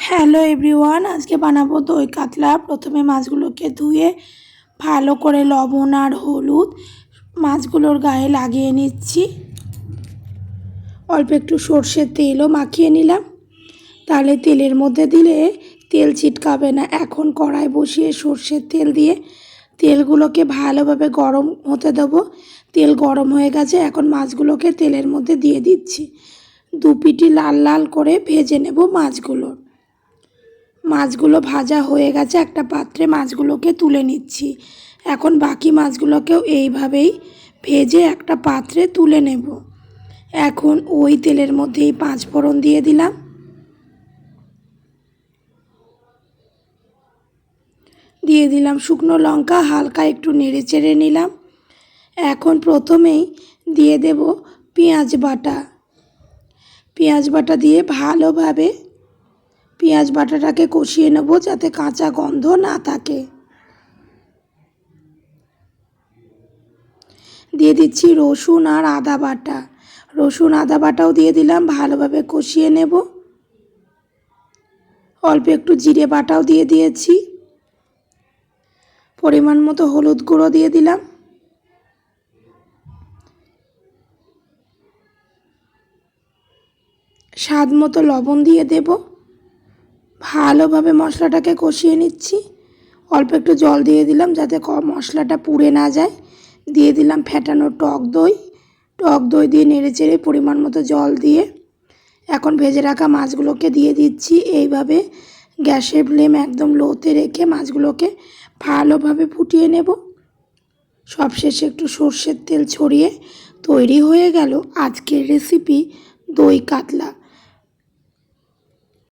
Hello everyone, আজকে বানাবো দই কাতলা। প্রথমে মাছগুলোকে ধুয়ে ভালো করে লবণ আর হলুদ মাছগুলোর গায়ে লাগিয়ে নিচ্ছি। অল্প একটু সর্ষের তেলও মাখিয়ে নিলাম, তাহলে তেলের মধ্যে দিলে তেল ছিটকাবে না। এখন কড়াই বসিয়ে সর্ষের তেল দিয়ে তেলগুলোকে ভালোভাবে গরম হতে দেবো। তেল গরম হয়ে গেছে, এখন মাছগুলোকে তেলের মধ্যে দিয়ে দিচ্ছি। দু পিটি লাল লাল করে ভেজে নেব মাছগুলো ভাজা হয়ে গেছে। একটা পাত্রে মাছগুলোকে তুলে নিচ্ছি। এখন বাকি মাছগুলোকেও এইভাবেই ভেজে একটা পাত্রে তুলে নেব। এখন ওই তেলের মধ্যেই 5 ফোড়ন দিয়ে দিলাম, শুকনো লঙ্কা, হালকা একটু নেড়ে চেড়ে নিলাম। এখন প্রথমেই দিয়ে দেব পেঁয়াজ বাটা দিয়ে ভালোভাবে পেঁয়াজ বাটাটাকে কষিয়ে নেব, যাতে কাঁচা গন্ধ না থাকে। দিয়ে দিচ্ছি রসুন আর আদা বাটাও দিয়ে দিলাম, ভালোভাবে কষিয়ে নেব। অল্প একটু জিরে বাটাও দিয়ে দিয়েছি, পরিমাণ মতো হলুদ গুঁড়ো দিয়ে দিলাম, স্বাদ মতো লবণ দিয়ে দেব। ভালোভাবে মশলাটাকে কষিয়ে নিচ্ছি। অল্প একটু জল দিয়ে দিলাম, যাতে মশলাটা পুড়ে না যায়। দিয়ে দিলাম ফেটানো টক দই দিয়ে নেড়ে চেড়ে পরিমাণ মতো জল দিয়ে এখন ভেজে রাখা মাছগুলোকে দিয়ে দিচ্ছি। এইভাবে গ্যাসের ফ্লেম একদম লোতে রেখে মাছগুলোকে ভালোভাবে ফুটিয়ে নেব। সবশেষে একটু সর্ষের তেল ছড়িয়ে তৈরি হয়ে গেল আজকের রেসিপি দই কাতলা।